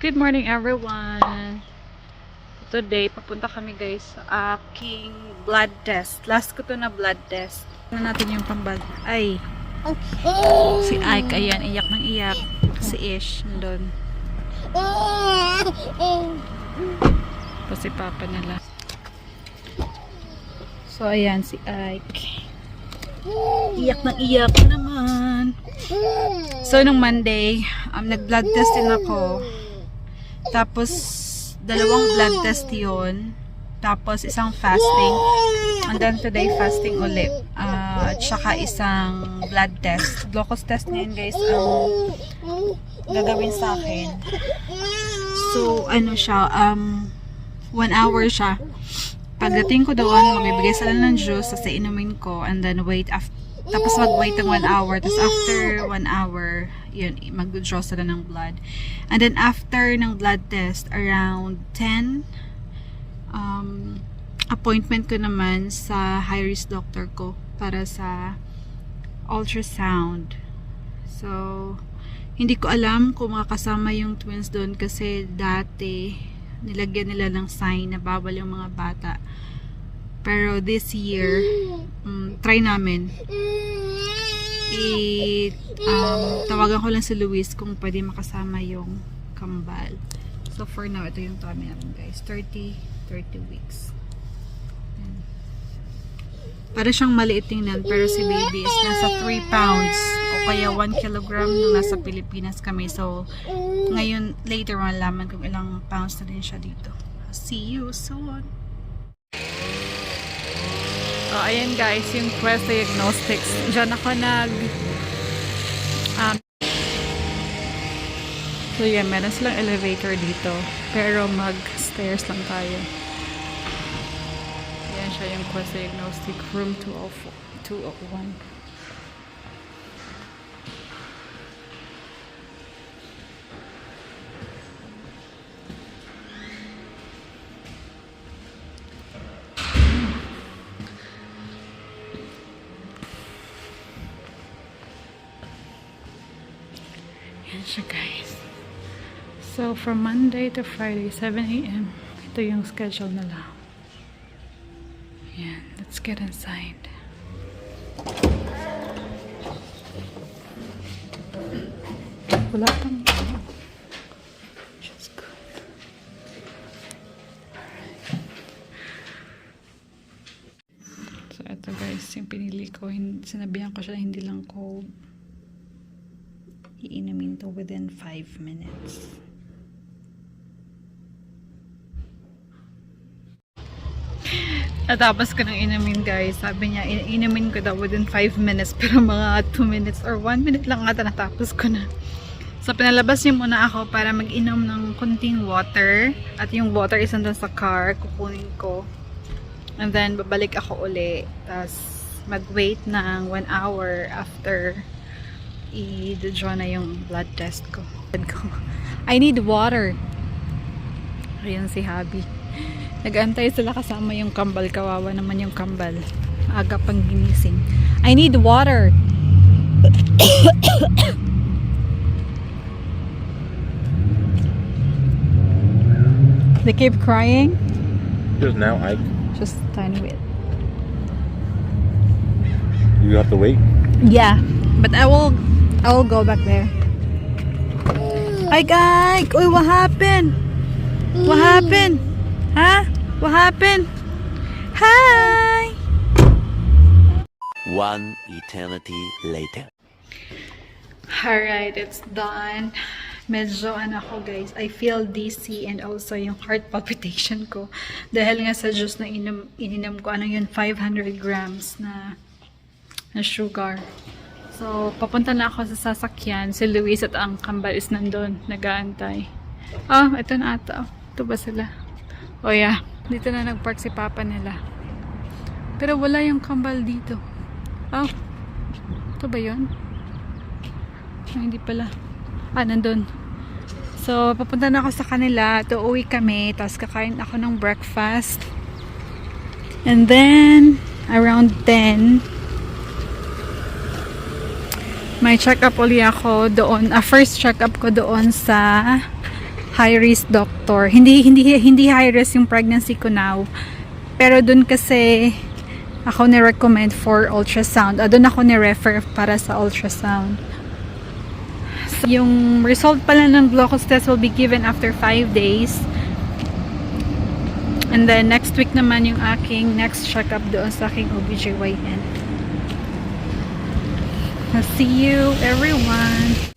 Good morning everyone! Today, papunta kami guys sa aking blood test. Last ko to na blood test. Ano natin yung kambal? Ay! Si Ike, ayan, iyak ng iyak. Si Ish, nandun. Tapos si Papa nila. So, ayan, si Ike. Iyak ng iyak naman. So, nung Monday, nag-blood test din ako. Tapos, dalawang blood test yun. Tapos, isang fasting. And then, today, fasting ulit. At saka isang blood test. Glucose test ngayon, guys, ang gagawin sa akin. So, ano siya, 1 hour siya. Pagdating ko doon, magbibigay sila ng juice, sa inumin ko, and then wait after. Tapos mag-wait ng 1 hour. Tapos after 1 hour, yun, mag-draw sila ng blood. And then after ng blood test, around 10, appointment ko naman sa high-risk doctor ko para sa ultrasound. So, hindi ko alam kung makakasama yung twins doon kasi dati nilagyan nila ng sign na bawal yung mga bata. Pero this year, try namin. Tawagan ko lang si Luis kung pwede makasama yung kambal. So for now, ito yung tummy natin guys. 30 weeks. Ayan. Para siyang maliit tingnan, pero si baby is nasa 3 pounds o kaya 1 kilogram nung nasa Pilipinas kami. So ngayon, later malaman kung ilang pounds na din siya dito. See you soon! So, ayan guys, yung Quest Diagnostics. Diyan ako so yeah, meron silang elevator dito. Pero mag-stairs lang tayo. Ayan siya yung Quest Diagnostic Room 201. Siya guys. So from Monday to Friday 7 AM ito yung schedule nila. Ayan, let's get inside. Wala pang just good. Alright. So ito guys yung pinili ko, sinabihan ko siya hindi lang cold, iinumin to within 5 minutes. Natapos ko ng inumin guys. Sabi niya, inumin ko daw within 5 minutes. Pero mga 2 minutes or 1 minute lang ata natapos ko na. So pinalabas niya muna ako para mag-inom ng kunting water. At yung water is nandun sa car. Kukunin ko. And then babalik ako uli. Tapos mag-wait ng 1 hour after i-draw na yung blood test ko. I need water. Ayan si Habi. Nag-antay sila kasama yung kambal. Kawawa naman yung kambal. Aga pang ginising. I need water. They keep crying. Just now, Ike. Just a tiny bit. You have to wait? Yeah. But I will go back there. Hi guys! Uy, what happened? What happened? Huh? What happened? Hi! One eternity later. Alright, it's done. Medyo ako guys, I feel dizzy and also yung heart palpitation ko. Dahil nga sa juice na ininom ko, ano yun, 500 grams na sugar. So, papunta na ako sa sasakyan. Si Luis at ang kambal is nandun. Nag-aantay. Oh, ito na ata. Ito ba sila? Oh yeah. Dito na nag-park si Papa nila. Pero wala yung kambal dito. Oh. Ito ba yun? Oh, hindi pala. Nandun. So, papunta na ako sa kanila. Uuwi kami. Tapos kakain ako ng breakfast. And then, around 10, may check-up uli ako doon. First check-up ko doon sa high risk doctor. Hindi high risk yung pregnancy ko now. Pero dun kasi ako ni-recommend for ultrasound. Doon ako ni-refer para sa ultrasound. So, yung result pala ng glucose test will be given after 5 days. And then next week naman yung aking next check-up doon sa aking OBGYN. I'll see you everyone.